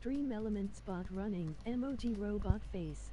Extreme Elements bot running, emoji robot face.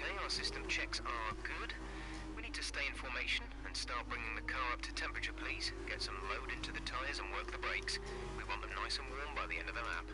Okay, our system checks are good. We need to stay in formation and start bringing the car up to temperature, please. Get some load into the tyres and work the brakes. We want them nice and warm by the end of the lap.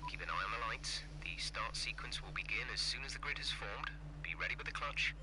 Keep an eye on the lights. The start sequence will begin as soon as the grid has formed. Be ready with the clutch.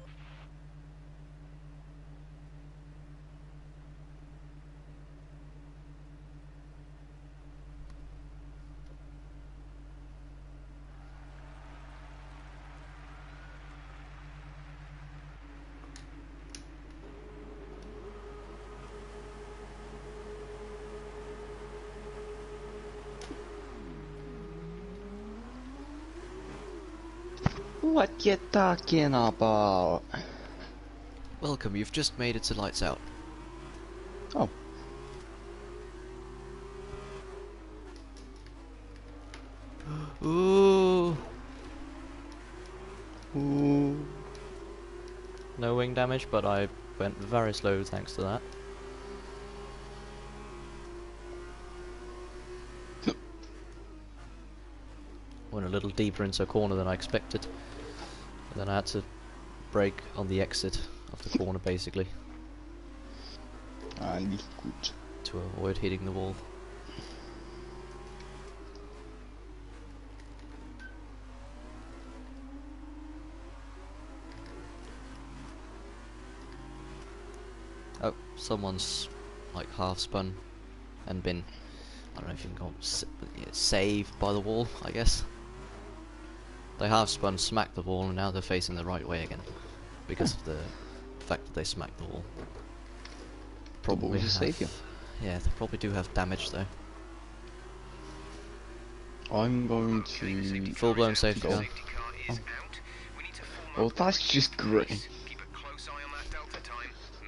What you talking about? Welcome, you've just made it to lights out. Oh. Ooh. Ooh. No wing damage, but I went very slow thanks to that. Went a little deeper into a corner than I expected. And then I had to brake on the exit of the corner basically. Nicht gut. To avoid hitting the wall. Oh, someone's like half spun and been, I don't know if you can call it, saved by the wall, I guess. They half spun, smacked the wall, and now they're facing the right way again because of the fact that they smacked the wall. Probably save you. Yeah, they probably do have damage though. I'm going to Full-blown safety car. Well, that's just great.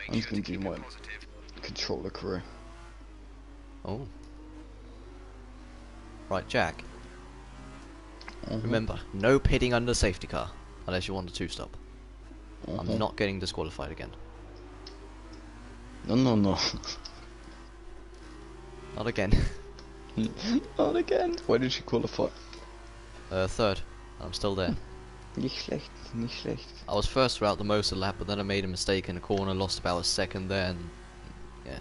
I'm just going to do my controller career. Oh. Right, Jack. Remember, no pitting under safety car unless you want a two-stop. I'm not getting disqualified again. No, no, no. Not again. Not again. Why did she qualify? Third. I'm still there. Nicht schlecht, nicht schlecht. I was first throughout the most of the lap, but then I made a mistake in a corner, lost about a second there, and yeah.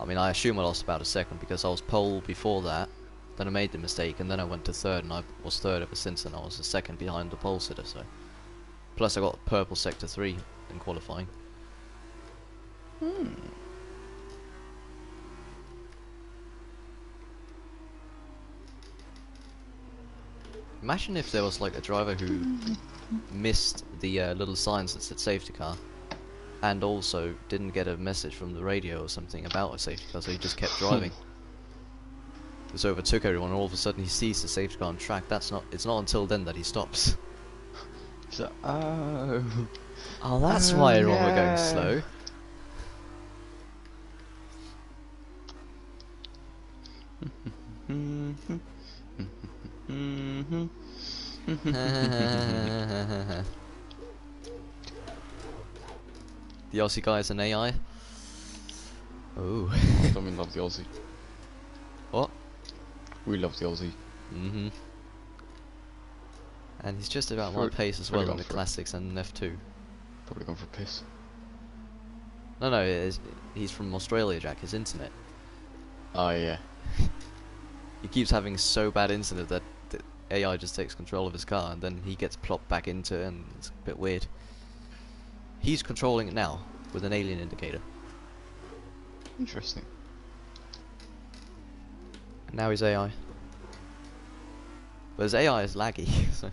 I mean, I assume I lost about a second because I was pole before that, then I made the mistake, and then I went to third, and I was third ever since, and I was a second behind the pole sitter, so. Plus I got purple sector 3 in qualifying. Imagine if there was like a driver who missed the little signs that said safety car, and also didn't get a message from the radio or something about a safety car, so he just kept driving. Just overtook everyone, and all of a sudden he sees the safety car on track. It's not until then that he stops. So, Oh, that's why everyone were going slow. The Aussie guy is an AI. Oh. I mean, love the Aussie. What? We love the Aussie. And he's just about my Probably- pace as probably well in gone the for it. classics and F2. Probably gone for a piss. No, he's from Australia, Jack. His internet. Oh yeah. He keeps having so bad internet that the AI just takes control of his car, and then he gets plopped back into it, and it's a bit weird. He's controlling it now with an alien indicator. Interesting. And now he's AI. But his AI is laggy. So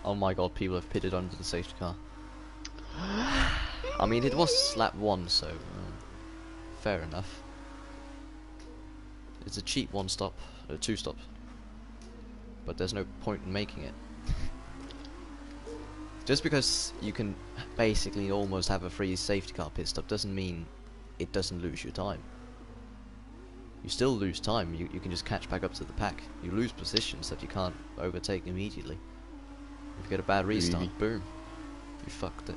oh my god, people have pitted under the safety car. I mean, it was lap 1, so fair enough. It's a cheap 1-stop, 2-stop. But there's no point in making it. Just because you can basically almost have a free safety car pit stop doesn't mean it doesn't lose your time. You still lose time, you can just catch back up to the pack. You lose positions that you can't overtake immediately. If you get a bad restart, Really? boom, you fucked it.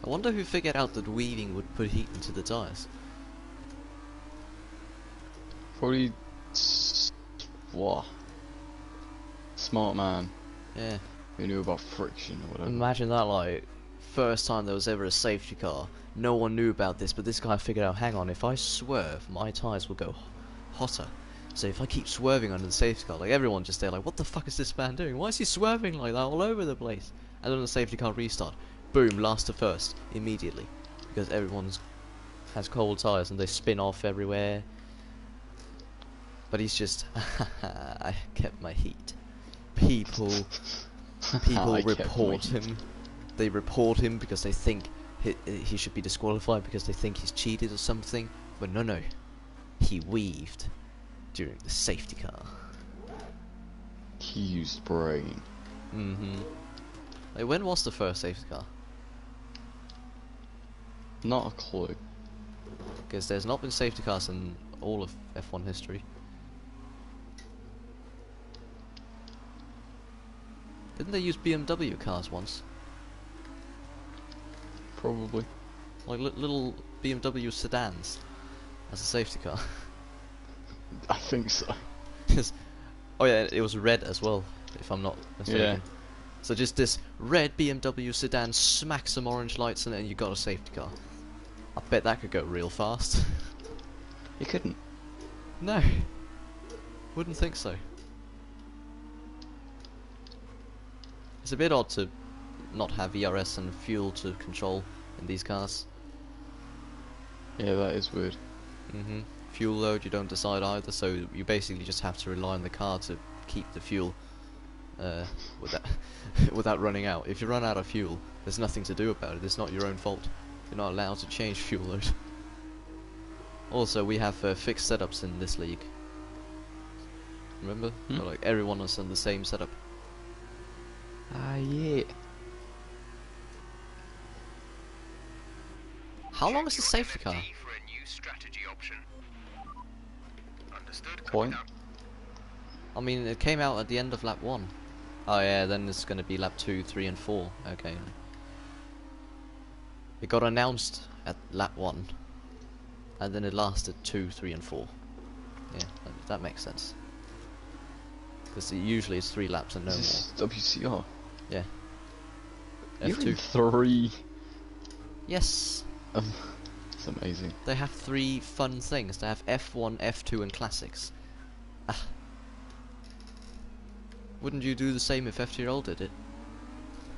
I wonder who figured out that weaving would put heat into the tyres. Probably. What? Smart man Yeah. who knew about friction or whatever. Imagine that, like, first time there was ever a safety car. No one knew about this, but this guy figured out, hang on, if I swerve, my tyres will go hotter. So if I keep swerving under the safety car, like, everyone just there, like, what the fuck is this man doing? Why is he swerving like that all over the place? And then the safety car restart. Boom, last to first, immediately. Because everyone's has cold tyres and they spin off everywhere. But he's just, I kept my heat. People I kept report my him. They report him because they think he should be disqualified because they think he's cheated or something. But no, he weaved during the safety car. He used brain. Like, when was the first safety car? Not a clue. Because there's not been safety cars in all of F1 history. Didn't they use BMW cars once? Probably. Like little BMW sedans as a safety car. I think so. Oh yeah, it was red as well, if I'm not mistaken. Yeah. So just this red BMW sedan, smack some orange lights in it, and you got a safety car. I bet that could go real fast. You couldn't. No, wouldn't think so. It's a bit odd to not have ERS and fuel to control in these cars. Yeah, that is weird. Fuel load you don't decide either, so you basically just have to rely on the car to keep the fuel without running out. If you run out of fuel, there's nothing to do about it. It's not your own fault. You're not allowed to change fuel load. Also, we have fixed setups in this league. Remember? Hmm? Like everyone is on the same setup. Ah, yeah. How long is the safety car? For a new strategy option. Understood. Point. I mean, it came out at the end of lap 1. Oh yeah, then it's going to be lap 2, 3 and 4. Okay. It got announced at lap 1. And then it lasted 2, 3 and 4. Yeah, that makes sense. Because usually it's 3 laps and no more. Is this WCR? Yeah. You're in F2. 3. Yes. It's amazing. They have 3 fun things. They have F1, F2 and Classics. Ah. Wouldn't you do the same if FTRL did it?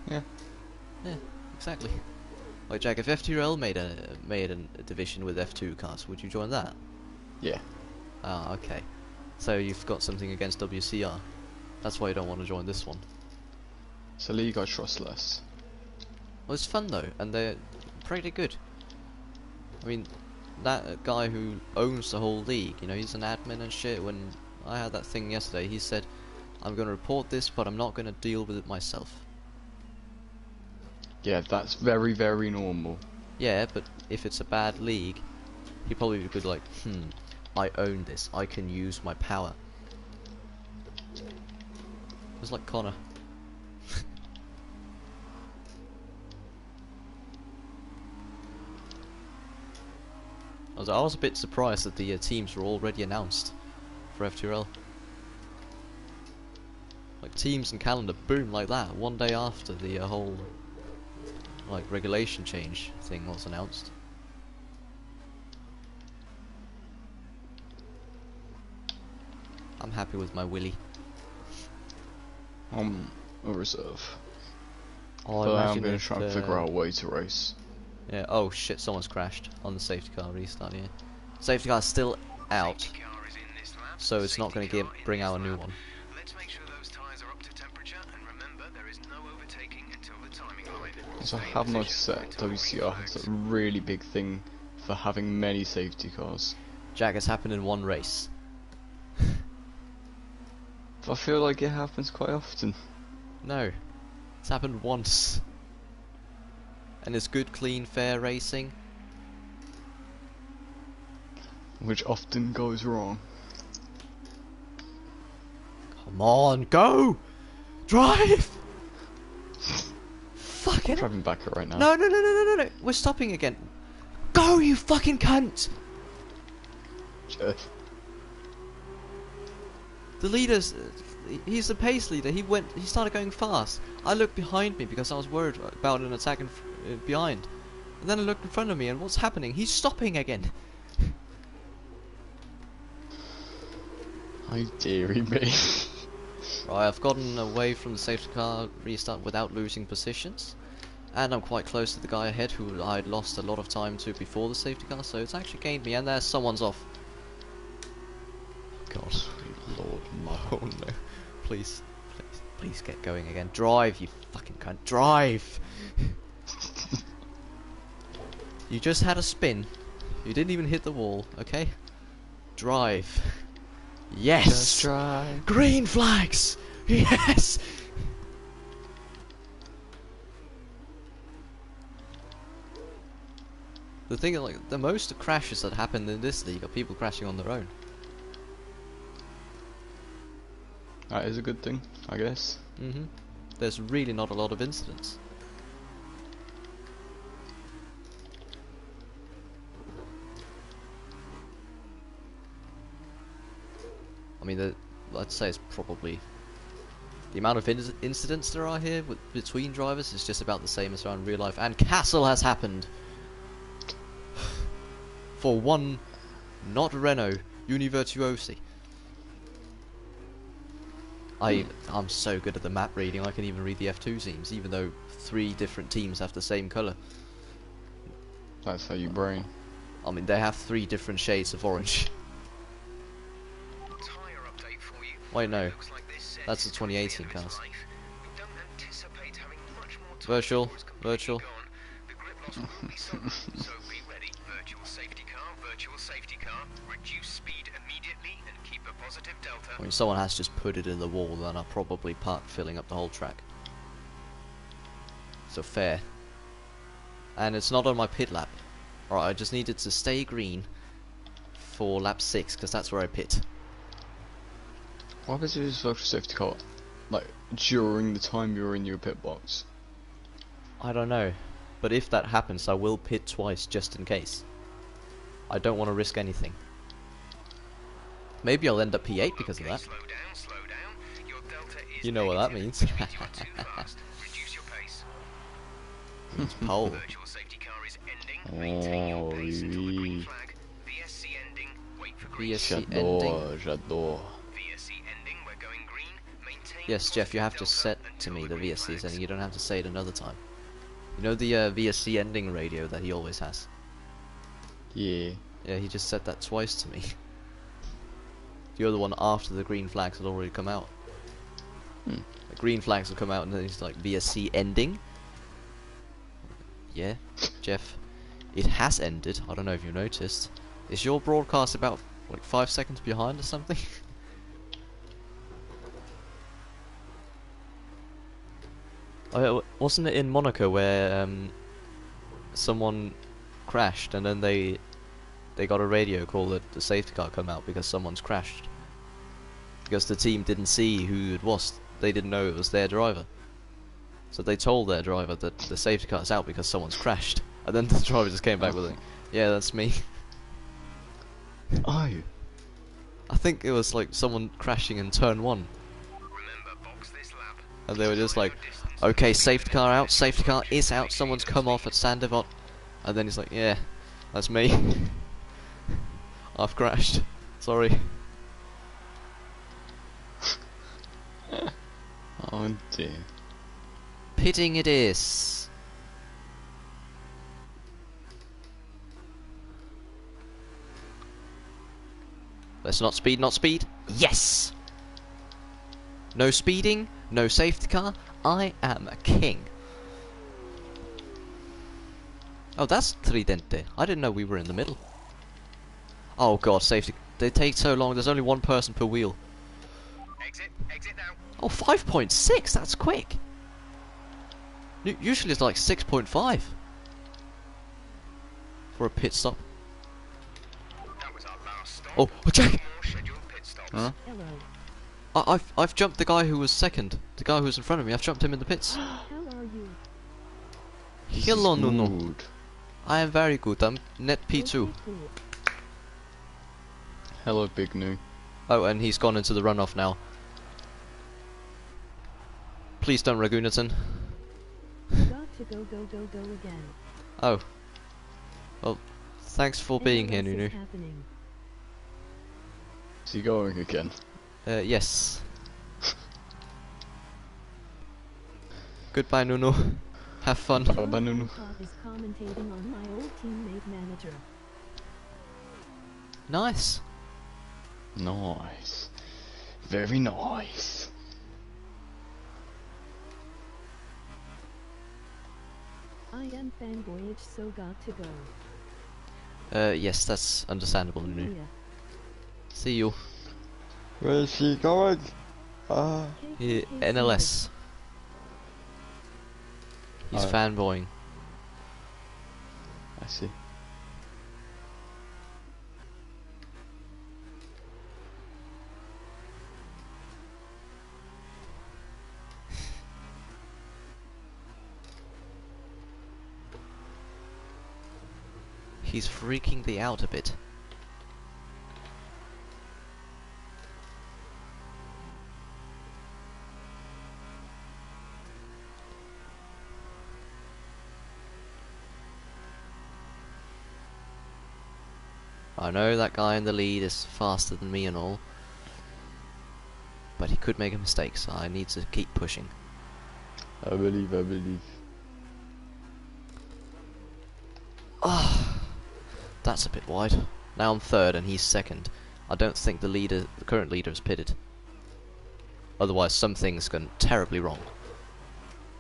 Yeah. Yeah, exactly. Like Jack, if FTRL made a division with F2 cars, would you join that? Yeah. Ah, okay. So you've got something against WCR. That's why you don't want to join this one. It's a league I trust less. Well, it's fun though, and they're pretty good. I mean, that guy who owns the whole league, you know, he's an admin and shit. When I had that thing yesterday, he said, I'm going to report this, but I'm not going to deal with it myself. Yeah, that's very, very normal. Yeah, but if it's a bad league, he probably could like, I own this. I can use my power. It's like Connor. I was a bit surprised that the teams were already announced for FTRL. Like teams and calendar, boom, like that, one day after the whole like regulation change thing was announced. I'm happy with my Willy. I'm a reserve. Oh, But I am imagine going to if, try and figure out a way to race. Yeah. Oh shit! Someone's crashed on the safety car restart here. Safety car's still out, Safety car is in this lap. so it's not going Safety to car in bring this out a new lap. one. Let's make sure those tyres are up to temperature, and remember there is no overtaking until the timing line. So I Stay in have noticed position that until the WCR wheel has moves. a really big thing for having many safety cars. Jack, it's happened in one race. But I feel like it happens quite often. No, it's happened once. And it's good, clean, fair racing. Which often goes wrong. Come on, go! Drive! Fucking I'm driving back right now. No, we're stopping again. Go, you fucking cunt! The leader's... he's the pace leader. He started going fast. I looked behind me because I was worried about an attack behind. And then I looked in front of me and what's happening? He's stopping again. How dearie me. Right, I've gotten away from the safety car restart without losing positions. And I'm quite close to the guy ahead who I'd lost a lot of time to before the safety car, so it's actually gained me, and there's someone's off. God. Lord, Oh no. Please get going again. Drive, you fucking cunt. Drive! You just had a spin. You didn't even hit the wall, okay? Drive. Yes! Just drive. Green flags! Yes! The thing is, like, the most crashes that happen in this league are people crashing on their own. That is a good thing, I guess. There's really not a lot of incidents. I mean, I'd say it's probably... the amount of incidents there are here between drivers is just about the same as around real life. And Castle has happened! For one, not Renault, Univirtuosi. I'm so good at the map reading, I can even read the F2 teams, even though 3 different teams have the same colour. That's how you brain. I mean, they have 3 different shades of orange. Tyre update for you. Wait, no. Looks like this That's the 2018 At the end of cars. its life, we don't anticipate having much more time Virtual, before it's completely virtual. gone. The grip loss will be sudden, so be ready. Virtual safety car, virtual safety car. Reduce speed immediately and keep a positive delta. When someone has just put it in the wall, then I'll probably park filling up the whole track. So fair. And it's not on my pit lap. Alright, I just needed to stay green for lap 6, because that's where I pit. What happens if it's virtual safety car, like, during the time you're in your pit box? I don't know. But if that happens, I will pit twice, just in case. I don't want to risk anything. Maybe I'll end up P8 because of that. Slow down, slow down. Your delta is You know what that negative, means. which means you are too fast. Reduce your pace. It's pole. Virtual safety car is ending. Maintain your pace until the green oui. flag. VSC ending. Wait for green. VSC ending. J'adore. VSC ending. We're going green. Maintain. Yes, Jeff, you have to delta set to until me the green VSC flags. ending. You don't have to say it another time. You know the VSC ending radio that he always has? Yeah. Yeah, he just said that twice to me. The other one after the green flags had already come out. Hmm. The green flags will come out and then he's like, VSC ending? Yeah, Jeff, it has ended. I don't know if you noticed. Is your broadcast about like 5 seconds behind or something? Wasn't it in Monaco where someone crashed and then they got a radio call that the safety car come out because someone's crashed? Because the team didn't see who it was. They didn't know it was their driver. So they told their driver that the safety car's out because someone's crashed. And then the driver just came back with it. Yeah, that's me. Oh. I think it was like someone crashing in turn 1. Remember, box this lap. And they were just like, okay, safety car out, safety car is out, someone's come off at Sandevot. And then he's like, yeah, that's me. I've crashed. Sorry. Oh dear. Pitting it is. Let's not speed, not speed. Yes! No speeding, no safety car. I am a king. Oh, that's Tridente. I didn't know we were in the middle. Oh god, safety. They take so long. There's only one person per wheel. Exit now. Oh, 5.6. That's quick. Usually it's like 6.5 for a pit stop. That was our last stop. Oh, Jack! More scheduled pit stops. Huh? Hello. I've jumped the guy who was second. The guy who was in front of me. I've jumped him in the pits. How are you? Hello, Nuno. Good. I am very good. I'm net P2. Okay, cool. Hello, Big New. Oh, and he's gone into the runoff now. Please don't Ragunaton. Got to go again. Oh. Well, thanks for being here, NLS is Nunu. happening. Is he going again? Yes. Goodbye, Nuno. Have fun. Bye, Nunu. Bob is commentating on my old teammate manager. Nice. Nice. Very nice. I am fanboyish, so got to go. Yes, that's understandable, See Nunu. ya. See you. Where is he going? Here, NLS. He's Oh. fanboying. I see. He's freaking the out a bit. I know that guy in the lead is faster than me and all, but he could make a mistake, so I need to keep pushing. I believe. Ah, that's a bit wide. Now I'm third and he's second. I don't think the current leader is pitted. Otherwise, something's gone terribly wrong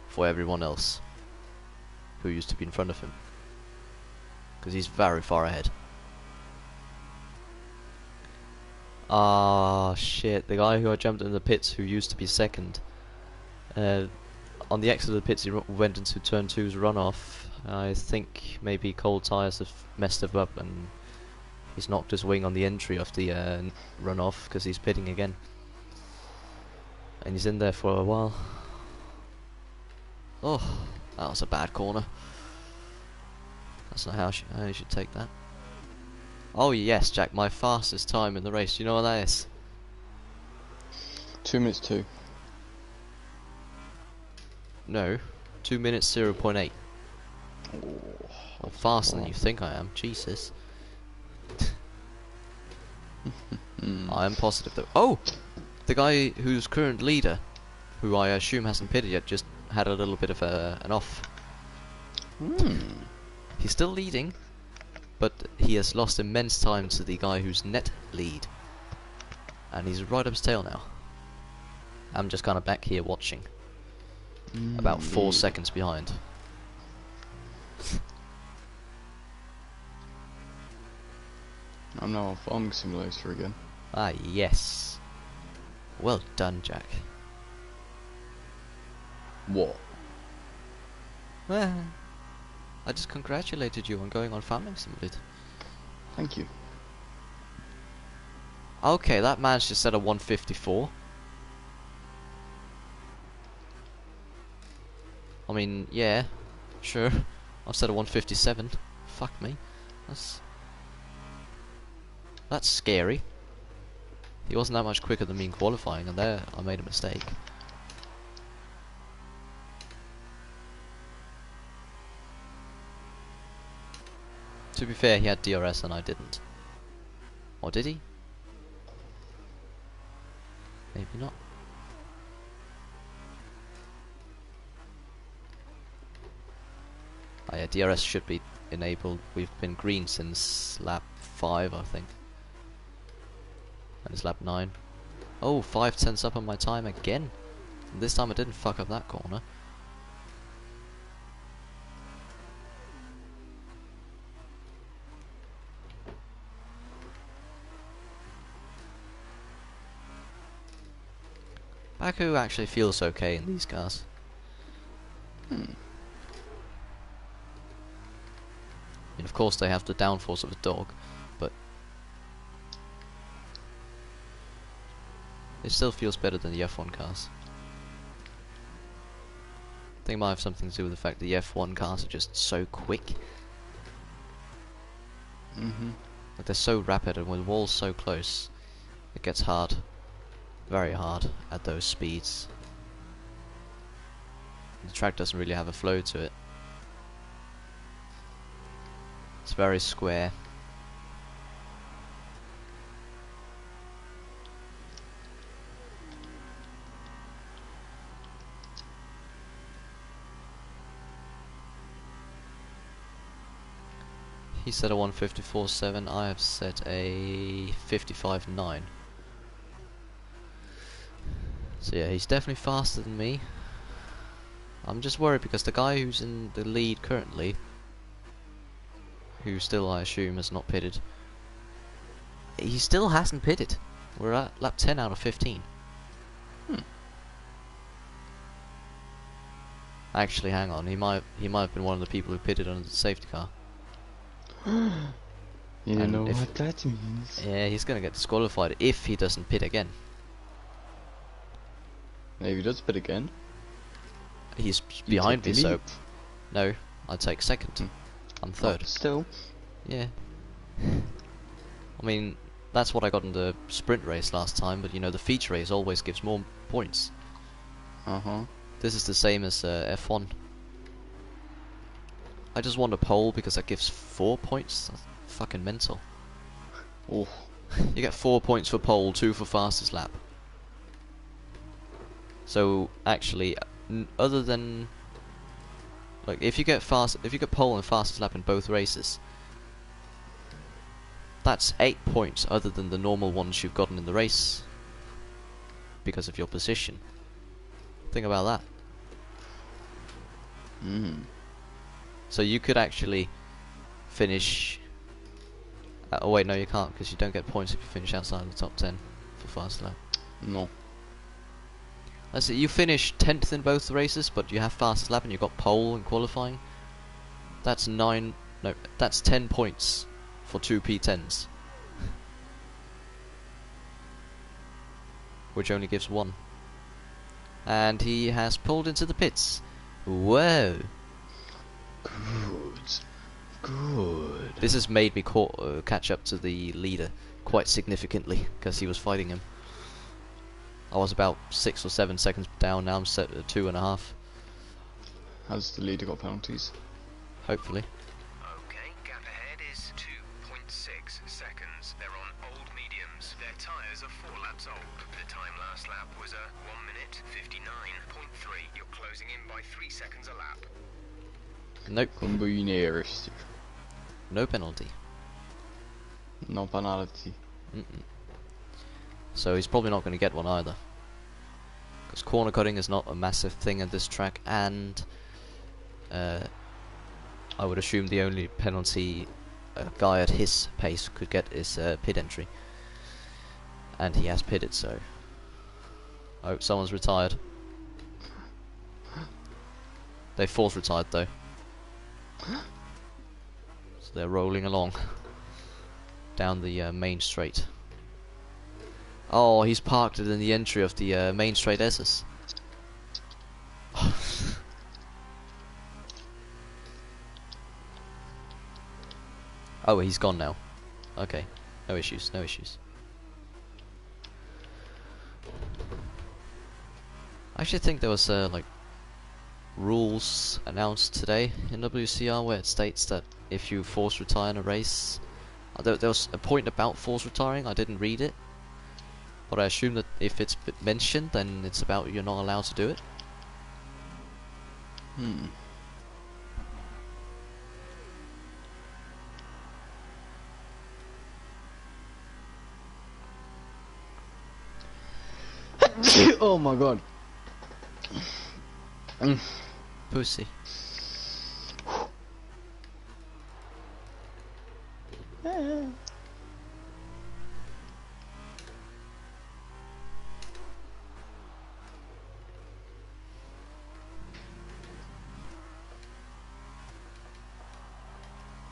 for everyone else who used to be in front of him. Because he's very far ahead. Ah, shit. The guy who I jumped in the pits who used to be second. On the exit of the pits, he went into turn 2's runoff. I think maybe cold tyres have messed him up and he's knocked his wing on the entry of the runoff because he's pitting again. And he's in there for a while. Oh, that was a bad corner. That's not how you should take that. Oh yes, Jack, my fastest time in the race. You know what that is? 2 minutes 2. No, 2 minutes 0.8. Oh, I'm faster than you think I am. Jesus. I am positive though. Oh! The guy who's current leader, who I assume hasn't pitted yet, just had a little bit of an off. He's still leading, but he has lost immense time to the guy who's net lead. And he's right up his tail now. I'm just kind of back here watching. About 4 seconds behind. I'm now on Farming Simulator again. Ah, yes. Well done, Jack. What? Well, I just congratulated you on going on Farming Simulator. Thank you. Okay, that man's just set a 154. I mean, yeah, sure. I've set a 157. Fuck me. That's scary. He wasn't that much quicker than me in qualifying, and there I made a mistake. To be fair, he had DRS and I didn't. Or did he? Maybe not. Oh yeah, DRS should be enabled. We've been green since lap 5, I think. And it's lap 9. Oh, 5/10 up on my time again. And this time I didn't fuck up that corner. Baku actually feels okay in these cars. I mean, of course they have the downforce of a dog, but it still feels better than the F1 cars. I think it might have something to do with the fact that the F1 cars are just so quick. Like they're so rapid, and with walls so close, it gets hard. Very hard at those speeds. The track doesn't really have a flow to it. It's very square. He set a 154.7, I have set a 55.9. So yeah, he's definitely faster than me. I'm just worried because the guy who's in the lead currently, who still I assume has not pitted, he still hasn't pitted. We're at lap 10 out of 15. Actually, hang on, he might have been one of the people who pitted under the safety car. You And know if- what that means. Yeah, he's gonna get disqualified if he doesn't pit again. Maybe he does pit again. He's You behind me, take the so lead. no, I'd take second. I'm third. Still. Yeah. I mean, that's what I got in the sprint race last time, but you know, the feature race always gives more points. This is the same as F1. I just want a pole because that gives 4 points. That's fucking mental. Oh. You get 4 points for pole, 2 for fastest lap. So actually, other than like if you get pole and fastest lap in both races, that's 8 points other than the normal ones you've gotten in the race because of your position. Think about that. So you could actually finish... oh wait, no you can't, because you don't get points if you finish outside of the top 10 for fast lap. No. Let's see, you finish 10th in both races, but you have fastest lap and you got pole in qualifying. That's 10 points for 2 P10s. Which only gives 1. And he has pulled into the pits. Whoa. Good. This has made me catch up to the leader quite significantly, because he was fighting him. I was about 6 or 7 seconds down, now I'm set at 2.5. Has the leader got penalties? Hopefully. Okay, gap ahead is 2.6 seconds. They're on old mediums. Their tyres are 4 laps old. The time last lap was a 1 minute 59.3. You're closing in by 3 seconds a lap. Nope. Combinator. No penalty. No penalty. So he's probably not going to get one either. Because corner cutting is not a massive thing at this track, and I would assume the only penalty a guy at his pace could get is pit entry. And he has pitted, so... oh, someone's retired. They force retired though. So they're rolling along down the main straight. Oh, he's parked it in the entry of the main straight S's. Oh, he's gone now. Okay, no issues, no issues. I actually think there was like rules announced today in WCR where it states that if you force retire in a race, there was a point about force retiring. I didn't read it, but I assume that if it's mentioned, then it's about you're not allowed to do it. Oh my god. Pussy.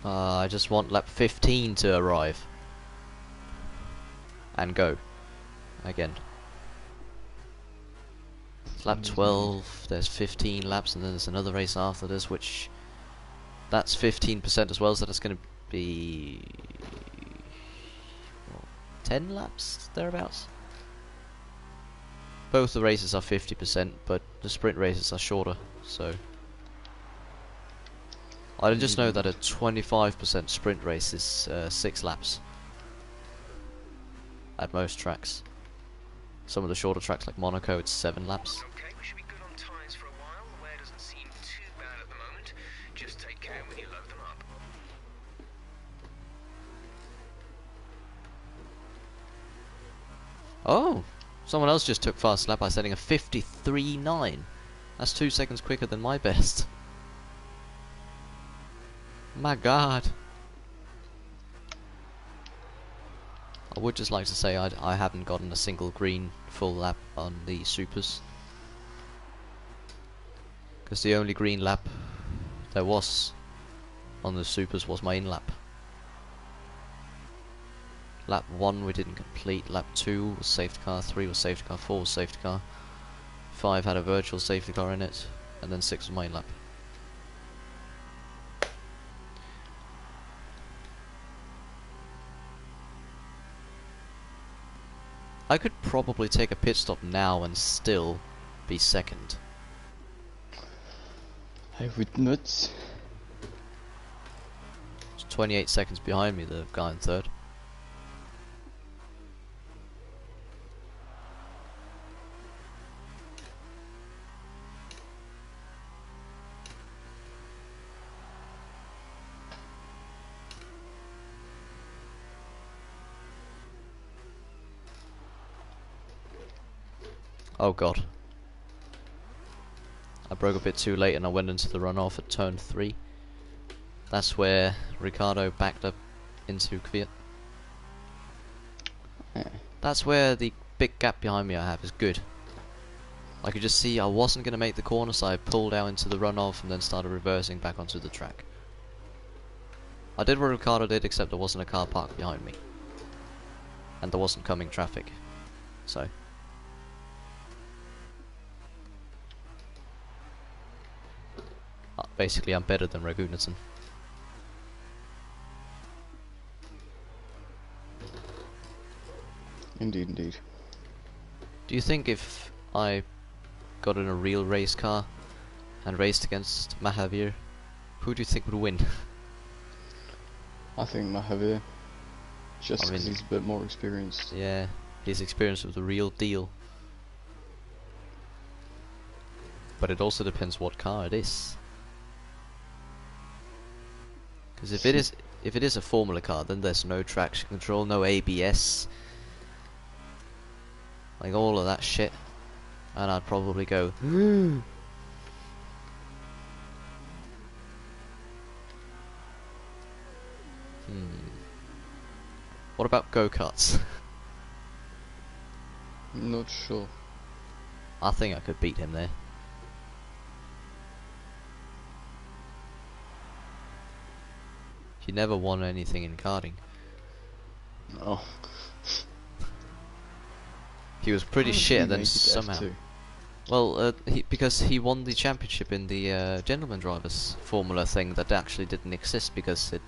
I just want lap 15 to arrive. And go. Again. Lap 12, there's 15 laps, and then there's another race after this, which... that's 15% as well, so that's going to be... 10 laps, thereabouts? Both the races are 50%, but the sprint races are shorter, so... I just know that a 25% sprint race is 6 laps. At most tracks. Some of the shorter tracks like Monaco, it's 7 laps. Okay, we should be good on tyres for a while. The wear doesn't seem too bad at the moment. Just take care when you load them up. Oh! Someone else just took fast lap by setting a 53.9. That's 2 seconds quicker than my best. My god. I would just like to say I haven't gotten a single green full lap on the supers. Because the only green lap there was on the supers was my in-lap. Lap 1 we didn't complete, lap 2 was safety car, 3 was safety car, 4 was safety car, 5 had a virtual safety car in it, and then 6 was my in-lap. I could probably take a pit stop now and still be second. I would not. It's 28 seconds behind me, the guy in third. Oh god. I broke a bit too late and I went into the runoff at turn 3. That's where Ricardo backed up into Kvyat. Yeah. That's where the big gap behind me I have is good. I could just see I wasn't going to make the corner, so I pulled out into the runoff and then started reversing back onto the track. I did what Ricardo did, except there wasn't a car parked behind me. And there wasn't coming traffic. So... basically, I'm better than Ragunason. Indeed, indeed. Do you think if I got in a real race car and raced against Mahavir, who do you think would win? I think Mahavir, just I mean, because he's a bit more experienced. Yeah, his experience with the real deal. But it also depends what car it is. Because if it is a Formula car, then there's no traction control, no ABS, like all of that shit, and I'd probably go. What about go-karts? Not sure. I think I could beat him there. He never won anything in karting. Oh. He was pretty shit, and then F2. somehow. Well, because he won the championship in the gentleman drivers formula thing that actually didn't exist because it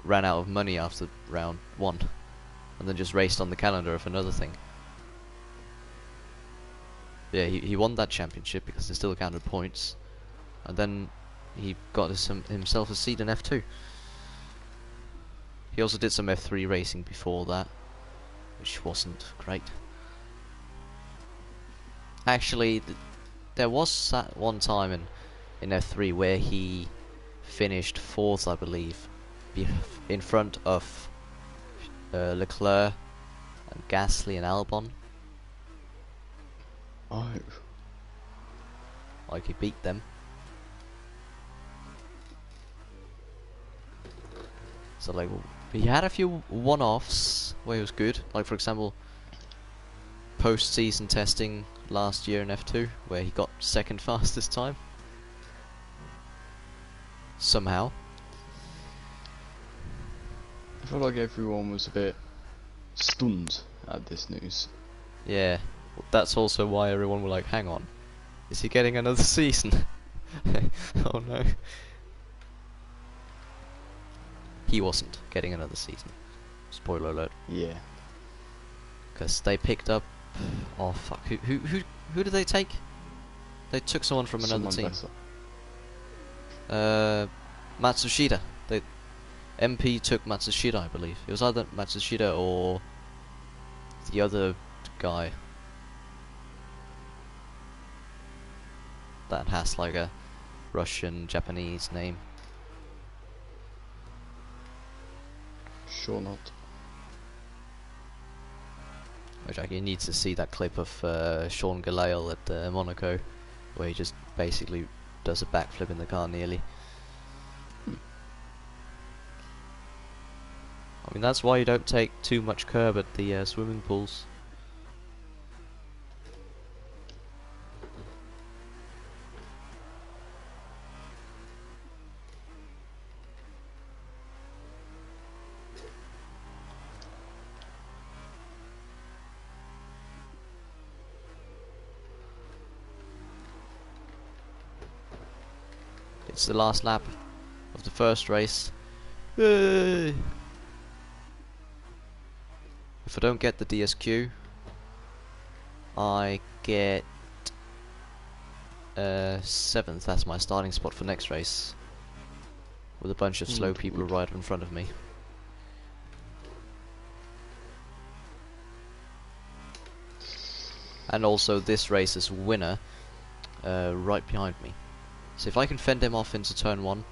ran out of money after round 1, and then just raced on the calendar of another thing. Yeah, he won that championship because it still counted points, and then he got himself a seat in F2. He also did some F3 racing before that, which wasn't great. Actually, there was that one time in F3 where he finished 4th, I believe, in front of Leclerc and Gasly and Albon. Oh. Like, he beat them. So, like, he had a few one-offs where he was good. Like, for example, post-season testing last year in F2, where he got 2nd fastest time. Somehow. I feel like everyone was a bit stunned at this news. Yeah, that's also why everyone were like, hang on, is he getting another season? Oh no. He wasn't getting another season. Spoiler alert. Yeah. Because they picked up... Oh fuck, who did they take? They took someone from another team. Matsushita. MP took Matsushita, I believe. It was either Matsushita or the other guy that has like a Russian, Japanese name. Sure not. Which I need to see that clip of Sean Galale at Monaco, where he just basically does a backflip in the car nearly. I mean, that's why you don't take too much curb at the swimming pools. It's the last lap of the first race. Yay! If I don't get the DSQ, I get 7th. That's my starting spot for next race, with a bunch of slow people right in front of me. And also this race's winner right behind me. So if I can fend him off into turn 1,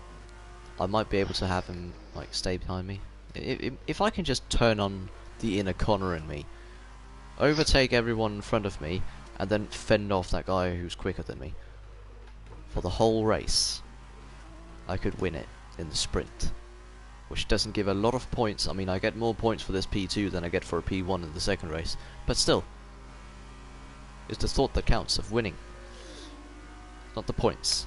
I might be able to have him like stay behind me. If I can just turn on the inner corner in me, overtake everyone in front of me, and then fend off that guy who's quicker than me for the whole race, I could win it in the sprint, which doesn't give a lot of points. I mean, I get more points for this P2 than I get for a P1 in the second race, but still, it's the thought that counts of winning, not the points.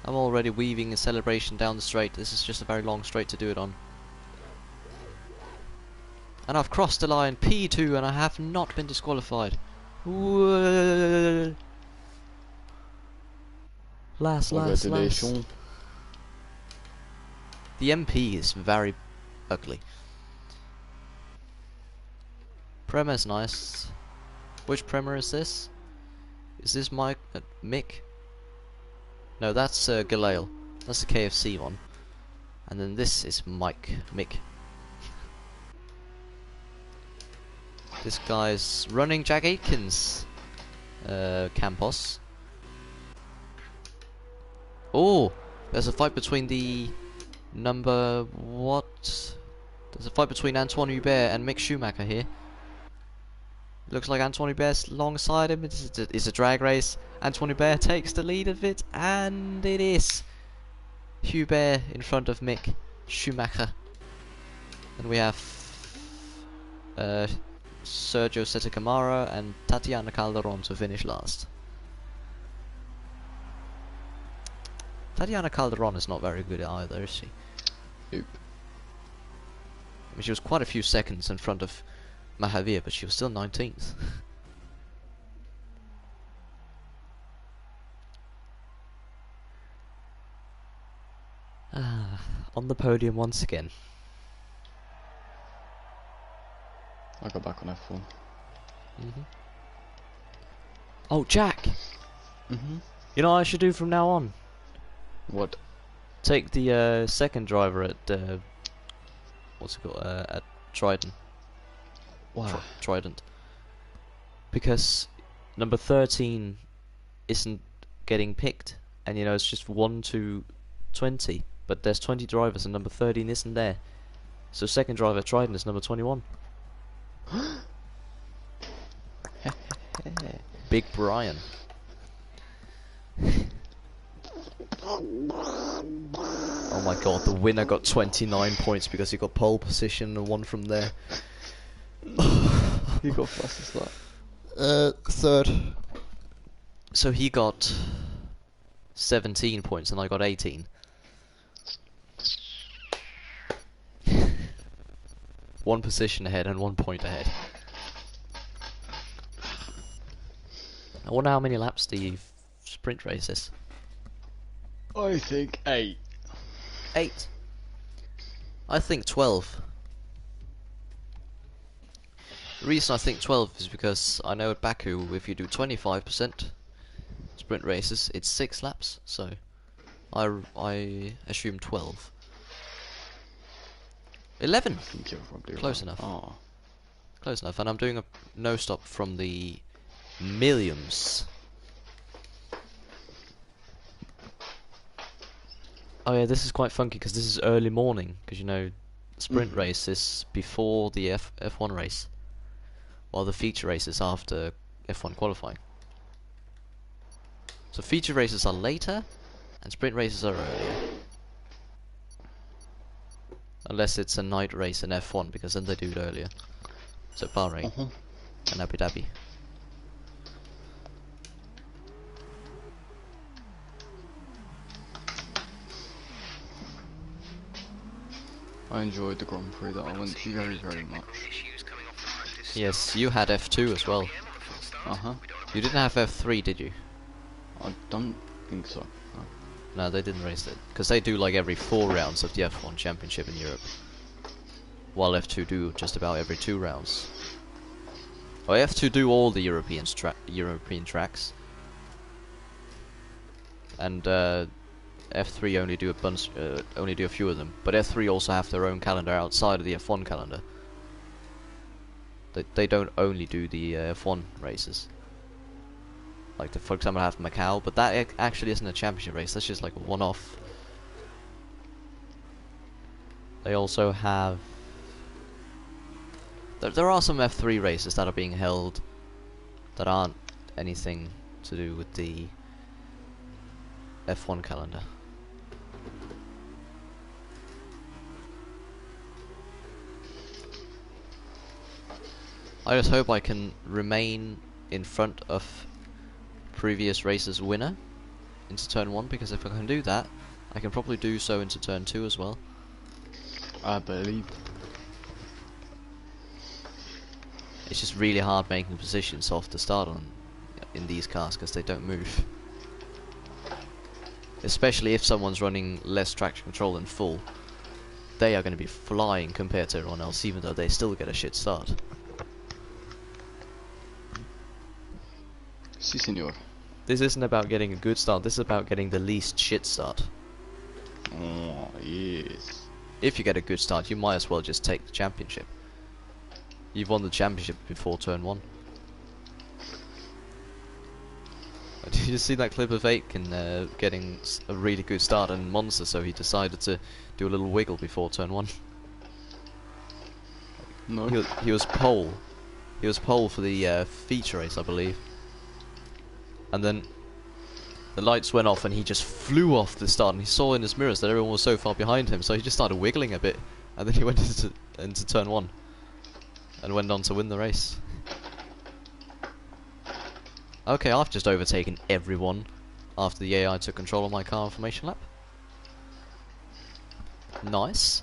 I'm already weaving a celebration down the straight. This is just a very long straight to do it on. And I've crossed the line P2 and I have not been disqualified. Last. The MP is very ugly. Prema's nice. Which Prema is this? Is this Mike? Mick? No, that's Galale. That's the KFC one. And then this is Mick. This guy's running Jack Aitken's Campos. Oh, there's a fight between the number what? There's a fight between Antoine Hubert and Mick Schumacher here. Looks like Antoine Hubert's alongside him. It's a drag race. Antoine Hubert takes the lead of it, and it is Hubert in front of Mick Schumacher. And we have Sergio Setecamara and Tatiana Calderon to finish last. Tatiana Calderon is not very good either, is she? Nope. I mean, she was quite a few seconds in front of Mahavir, but she was still 19th. On the podium once again. I got back on F1. Oh, Jack! You know what I should do from now on? What? Take the second driver at what's it called? At Trident. Wow. Trident. Because number 13 isn't getting picked, and you know it's just 1 to 20, but there's 20 drivers and number 13 isn't there. So second driver at Trident is number 21. Big Brian. Oh my god, the winner got 29 points because he got pole position and won from there. You got fastest lap. Third. So he got 17 points and I got 18. One position ahead and 1 point ahead. I wonder how many laps the sprint race is. I think 8. 8. I think 12. The reason I think 12 is because I know at Baku, if you do 25% sprint races, it's 6 laps. So I assume 12. 11. Close enough. Oh. Close enough. And I'm doing a no stop from the Milliams. Oh yeah, this is quite funky because this is early morning. Because you know, sprint race is before the F1 race, while the feature race is after F1 qualifying. So feature races are later, and sprint races are earlier. Unless it's a night race in F1, because then they do it earlier. So Bahrain and Abu Dhabi. I enjoyed the Grand Prix that I went to very, very much. Yes, you had F2 as well. You didn't have F3, did you? I don't think so. No, they didn't race it. Because they do like every 4 rounds of the F1 Championship in Europe. While F2 do just about every 2 rounds. Well, F2 do all the European tracks. And F3 only do a bunch, only do a few of them. But F3 also have their own calendar outside of the F1 calendar. They don't only do the F1 races. Like, for example, have Macau, but that actually isn't a championship race. That's just like a one-off. They also have There are some F3 races that are being held that aren't anything to do with the F1 calendar. I just hope I can remain in front of previous race's winner into turn 1, because if I can do that, I can probably do so into turn 2 as well. I believe. It's just really hard making positions off the start on in these cars because they don't move. Especially if someone's running less traction control than full, they are going to be flying compared to everyone else, even though they still get a shit start. Si, senor. This isn't about getting a good start, this is about getting the least shit start. Oh, yes. If you get a good start, you might as well just take the championship. You've won the championship before turn 1. Did you see that clip of Aitken getting a really good start in Monza, so he decided to do a little wiggle before turn 1? No. He was pole. He was pole for the feature race, I believe. And then the lights went off and he just flew off the start, and he saw in his mirrors that everyone was so far behind him, so he just started wiggling a bit, and then he went into turn 1 and went on to win the race. Okay, I've just overtaken everyone after the AI took control of my car information lap. Nice.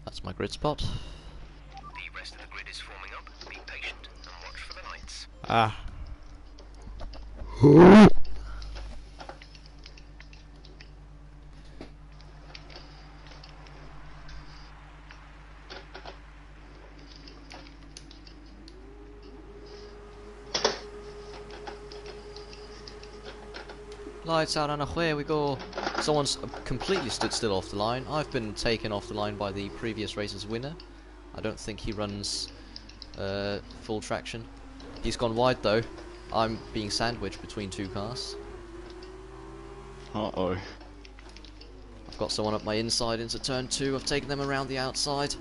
That's my grid spot. The rest of the grid is forming up. Be patient and watch for the lights. Ah. Lights out and away we go. Someone's completely stood still off the line. I've been taken off the line by the previous race's winner. I don't think he runs full traction. He's gone wide though. I'm being sandwiched between two cars. Uh-oh. I've got someone up my inside into turn 2. I've taken them around the outside.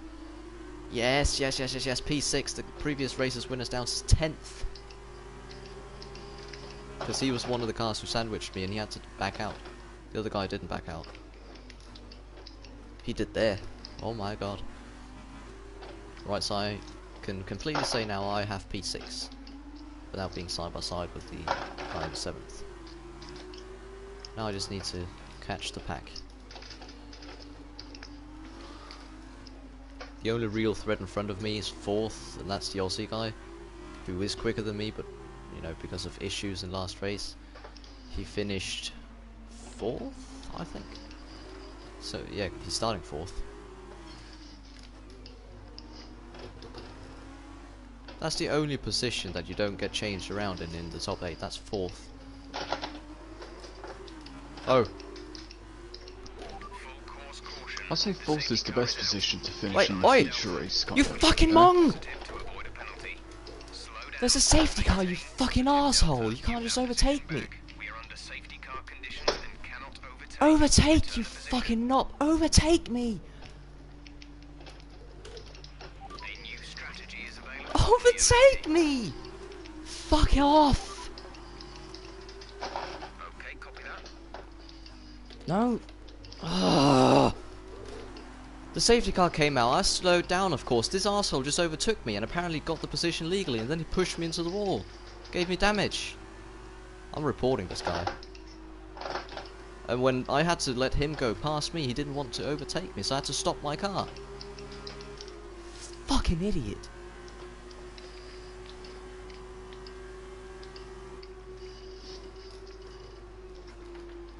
Yes, yes, yes, yes, yes. P6, the previous race's winner's down to 10th. Because he was one of the cars who sandwiched me and he had to back out. The other guy didn't back out. He did there. Oh my god. Right, so I can completely say now I have P6 without being side by side with the guy in 7th. Now I just need to catch the pack. The only real threat in front of me is 4th, and that's the Aussie guy, who is quicker than me, but you know, because of issues in last race, he finished 4th, I think. So yeah, he's starting 4th. That's the only position that you don't get changed around in the top 8. That's 4th. Oh. I'd say 4th is the best position to finish in the feature race. You fucking mong! There's a safety car, you fucking asshole! You can't just overtake me! Overtake, you fucking knob! Overtake me! Overtake me! Fuck off! Okay, copy that. No. Ugh. The safety car came out, I slowed down of course, this arsehole just overtook me and apparently got the position legally, and then he pushed me into the wall. Gave me damage. I'm reporting this guy. And when I had to let him go past me, he didn't want to overtake me, so I had to stop my car. Fucking idiot.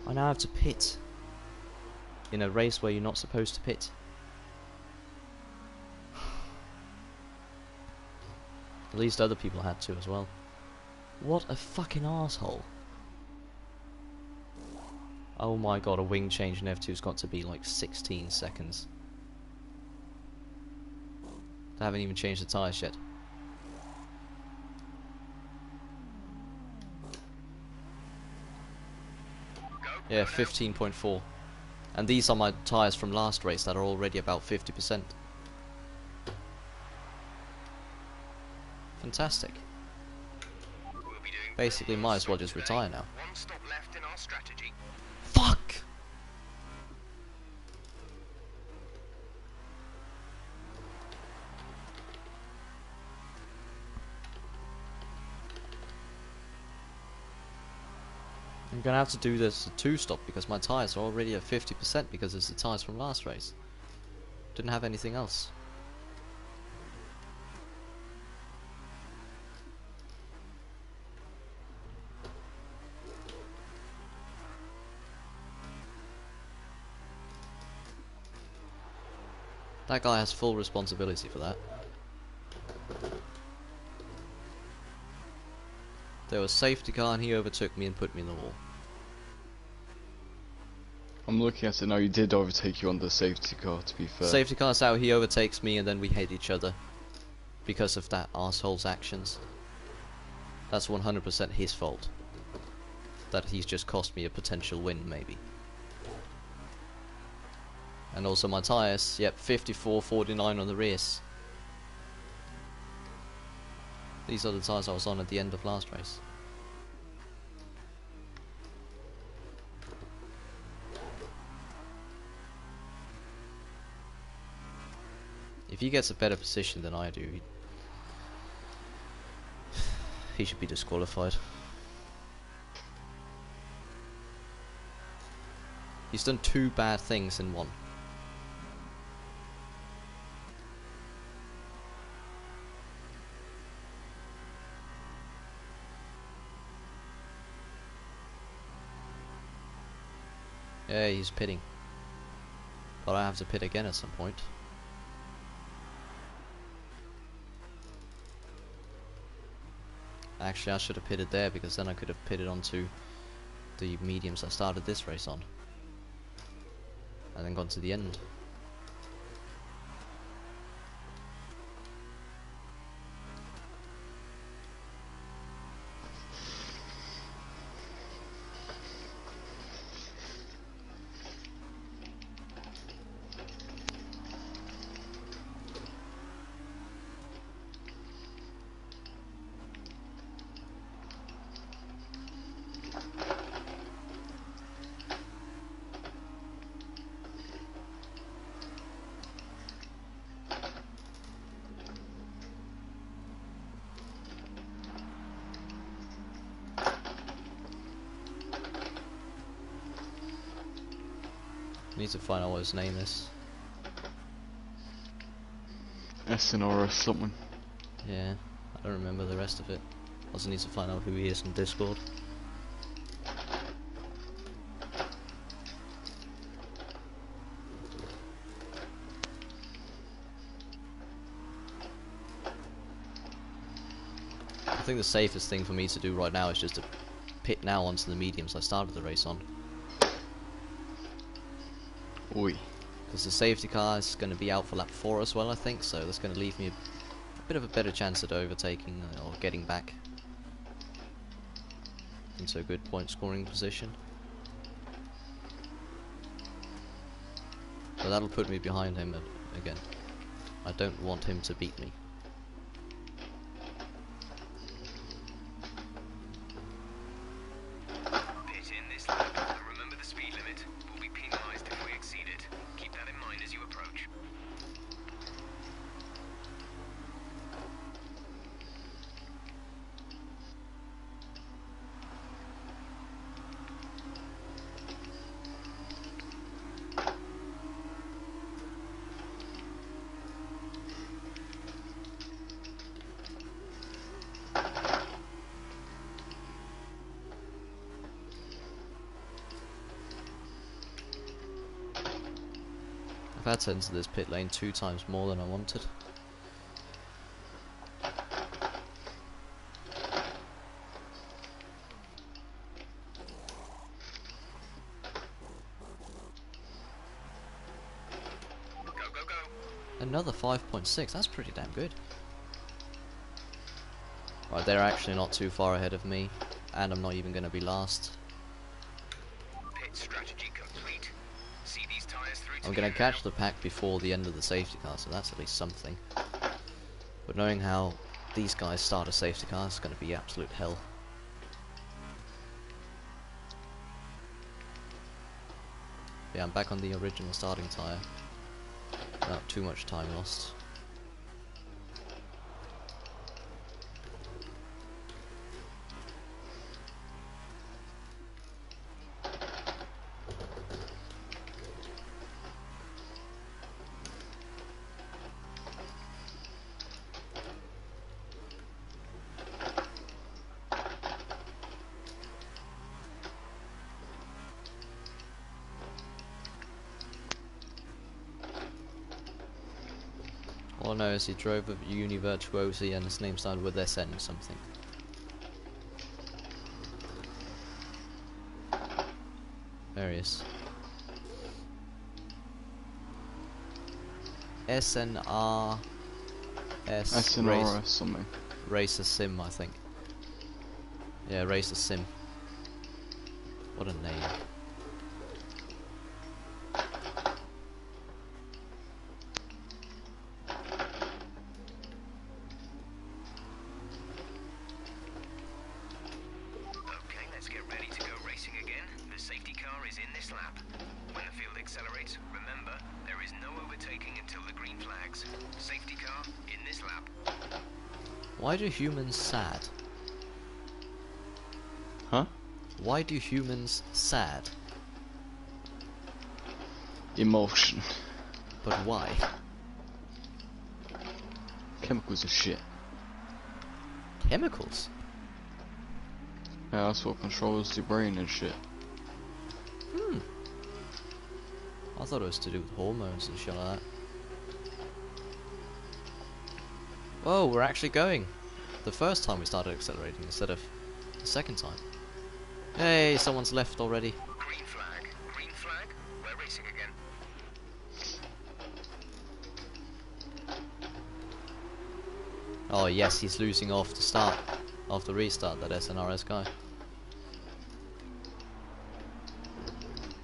I now have to pit in a race where you're not supposed to pit. At least other people had to as well. What a fucking asshole. Oh my god, a wing change in F2's got to be like 16 seconds. They haven't even changed the tyres yet. Yeah, 15.4. And these are my tyres from last race that are already about 50%. Fantastic. We'll be doing Basically, might as well just retire now. one stop left in our strategy. Fuck! I'm gonna have to do this a 2-stop because my tyres are already at 50% because it's the tyres from last race. Didn't have anything else. That guy has full responsibility for that. There was a safety car and he overtook me and put me in the wall. I'm looking at it now. You did overtake you on the safety car, to be fair. Safety car's out, he overtakes me and then we hate each other. Because of that arsehole's actions. That's 100% his fault. That he's just cost me a potential win, maybe. And also my tyres, yep, 54.49 on the rears. These are the tyres I was on at the end of last race. If he gets a better position than I do, he should be disqualified. He's done 2 bad things in one. Yeah, he's pitting. But I have to pit again at some point. Actually, I should have pitted there because then I could have pitted onto the mediums I started this race on. And then gone to the end. Need to find out what his name is. SNR something. Yeah, I don't remember the rest of it. Also need to find out who he is in Discord. I think the safest thing for me to do right now is just to pit now onto the mediums I started the race on. Oi. Because the safety car is going to be out for lap 4 as well, I think, so that's going to leave me a bit of a better chance at overtaking or getting back into a good point scoring position. So that'll put me behind him again. I don't want him to beat me. Pit in this lap, and remember the speed limit. We'll be penalised if we exceed it. Keep that in mind as you approach. I've had to enter this pit lane 2 times more than I wanted. Go, go, go. Another 5.6, that's pretty damn good. Right, they're actually not too far ahead of me, and I'm not even going to be last. Pit pit strategy complete. See these tires through to I'm the gonna end catch now. the pack before the end of the safety car, so that's at least something. But knowing how these guys start a safety car is gonna be absolute hell. Yeah, I'm back on the original starting tyre. Not too much time lost. All I know is he drove a Univirtuosi and his name started with SN or something. There he is. SNRS SNRS something. Racer Sim, I think. Yeah, Racer Sim. What a name. Okay, let's get ready to go racing again. The safety car is in this lap. When the field accelerates, remember, there is no overtaking until the green flags. Safety car in this lap. Why do humans sad? Huh? Why do humans sad? Emotion. But why? Chemicals and shit. Chemicals? Yeah, that's what controls the brain and shit. I thought it was to do with hormones and shit like that. Whoa, we're actually going. The first time we started accelerating instead of the second time. Hey, someone's left already. Green flag. Green flag. We're racing again. Oh yes, he's losing off the start, off the restart, that SNRS guy.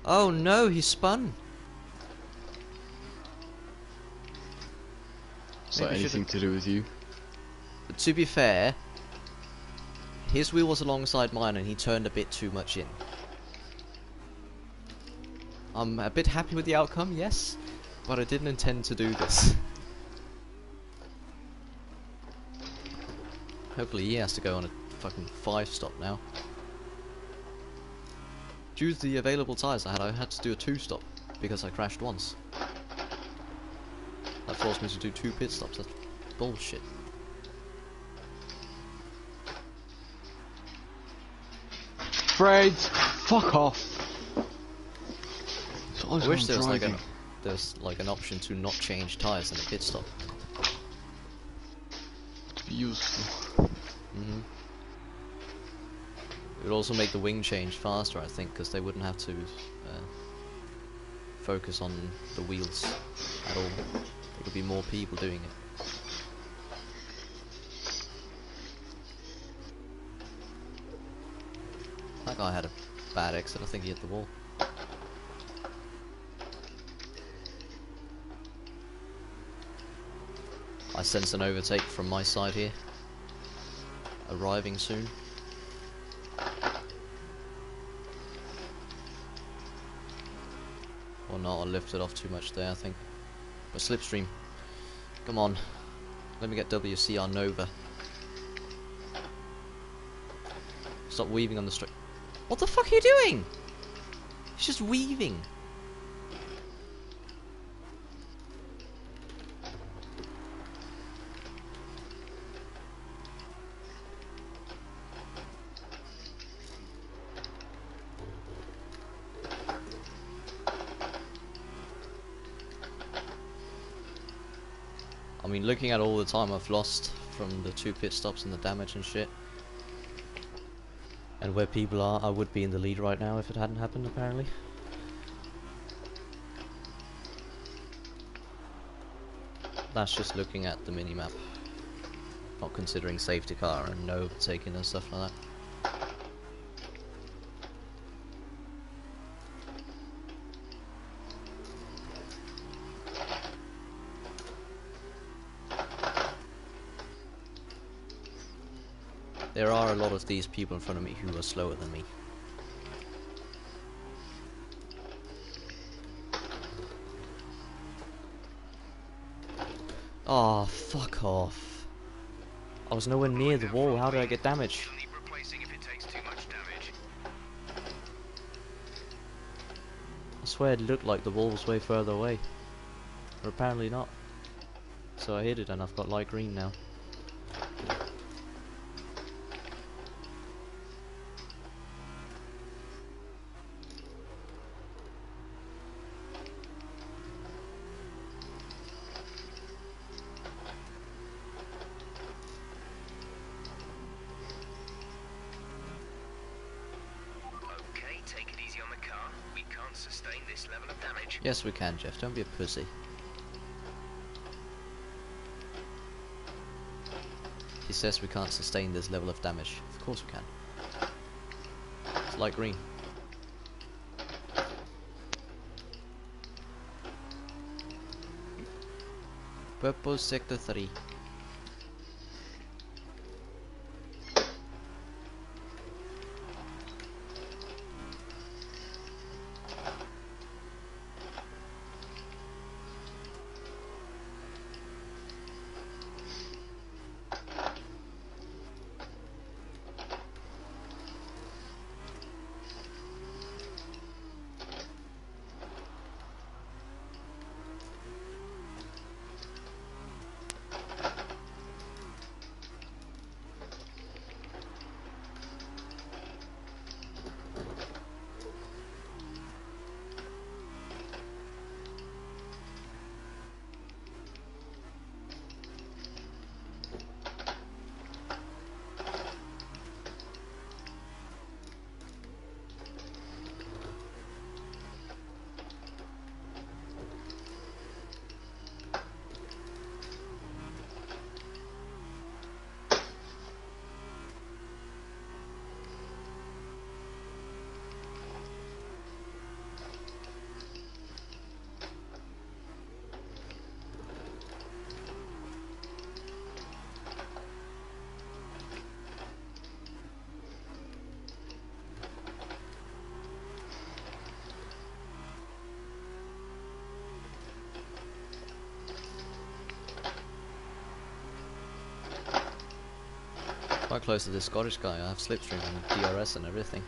Oh no, he spun! Is that Maybe anything to do with you? To be fair, his wheel was alongside mine and he turned a bit too much in. I'm a bit happy with the outcome, yes, but I didn't intend to do this. Hopefully he has to go on a fucking 5-stop now. Due to the available tyres I had to do a 2-stop because I crashed once. That forced me to do 2 pit stops. That's bullshit. Fred, fuck off. I wish there was like an option to not change tyres in a pit stop. To be useful. It would also make the wing change faster, I think, because they wouldn't have to focus on the wheels at all. There could be more people doing it. That guy had a bad exit. I think he hit the wall. I sense an overtake from my side here. Arriving soon. Or not, I lifted off too much there, I think. But slipstream. Come on. Let me get WCR Nova. Stop weaving on the straight. What the fuck are you doing? He's just weaving. I mean, looking at all the time I've lost from the 2 pit stops and the damage and shit, and where people are, I would be in the lead right now if it hadn't happened, apparently. That's just looking at the minimap, not considering safety car and no overtaking and stuff like that. There are a lot of these people in front of me who are slower than me. Oh, fuck off. I was nowhere near the wall, how did I get damage? You'll need replacing if it takes too much damage. I swear it looked like the wall was way further away. But apparently not. So I hit it and I've got light green now. Okay, take it easy on the car. We can't sustain this level of damage. Yes we can, Jeff, don't be a pussy. He says we can't sustain this level of damage. Of course we can. It's light green. Purple sector 3. Quite close to this Scottish guy. I have slipstream and DRS and everything.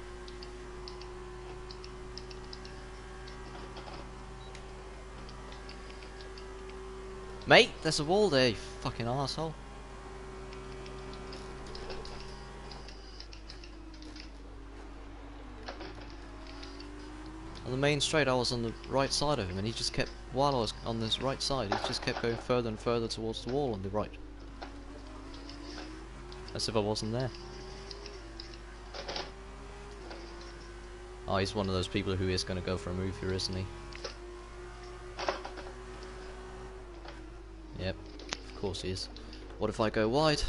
Mate, there's a wall there, you fucking arsehole. On the main straight I was on the right side of him and he just kept, while I was on this right side, he just kept going further and further towards the wall on the right. As if I wasn't there. Oh, he's one of those people who is going to go for a move here, isn't he? Yep, of course he is. What if I go wide?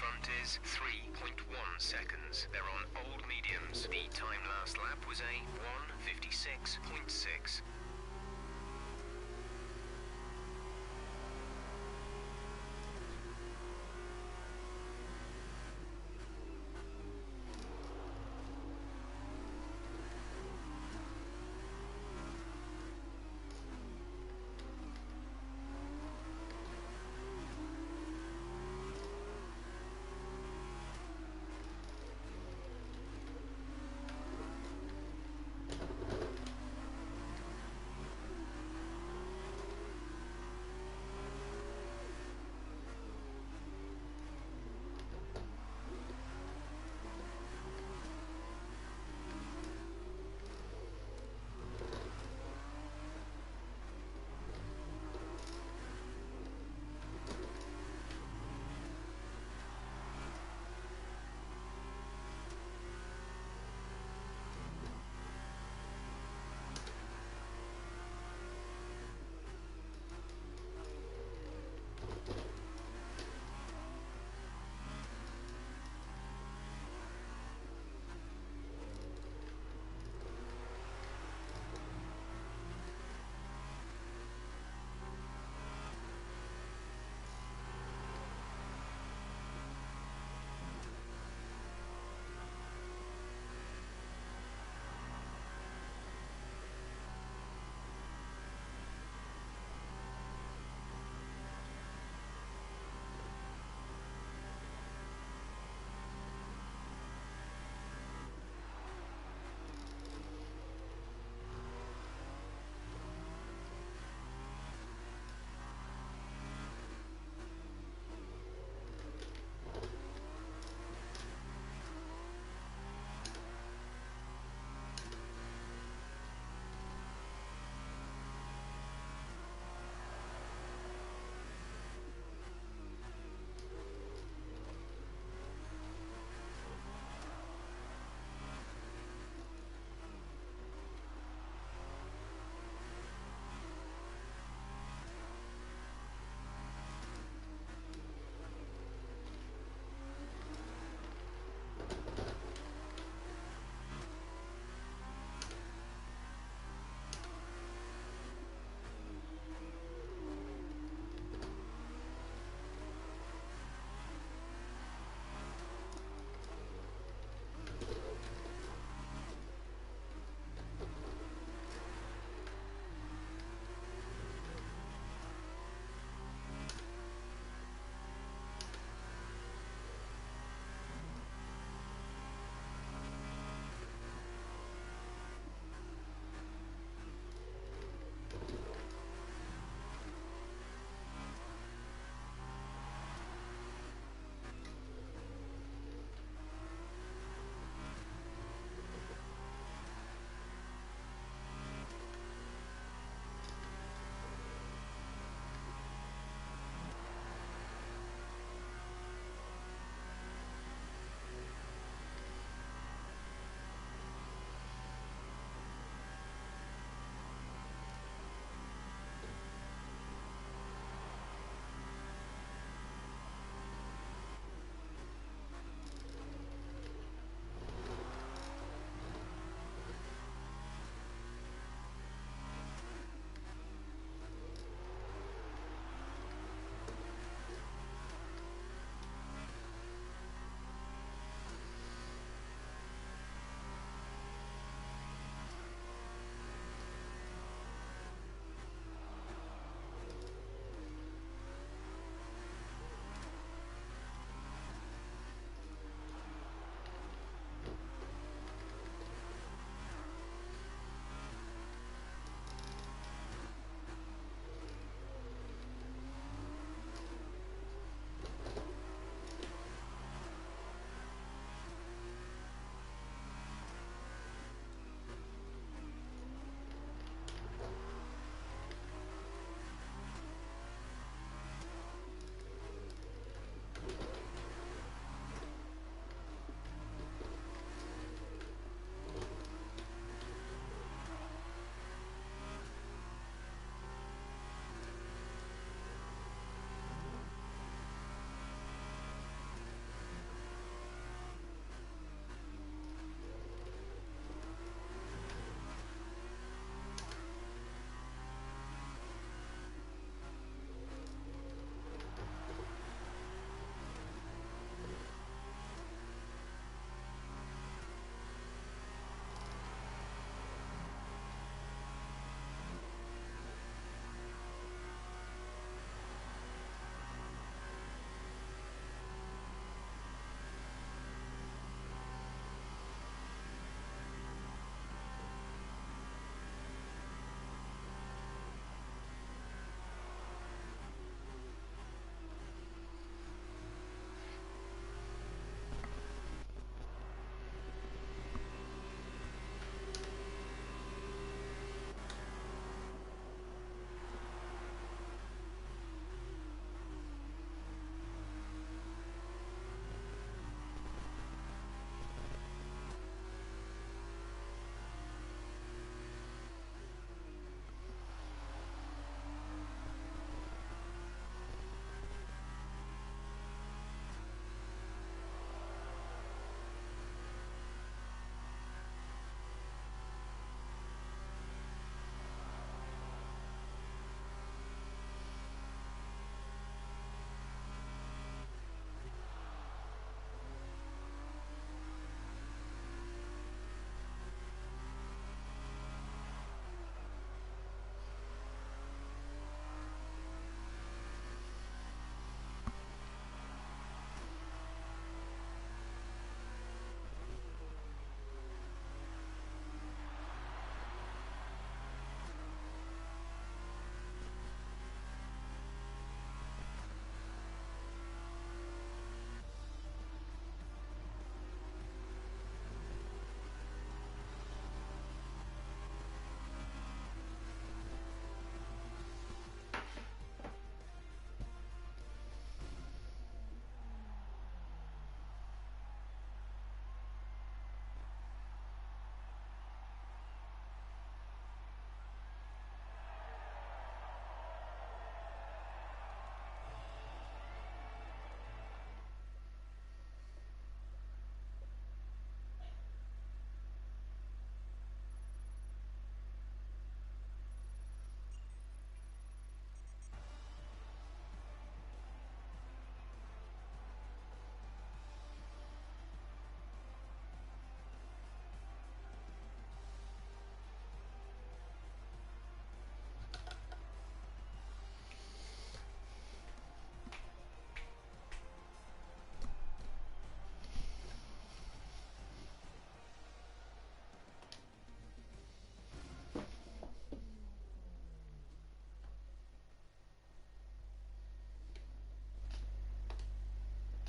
front is 3.1 seconds. They're on old mediums. The time last lap was a 1:56.6.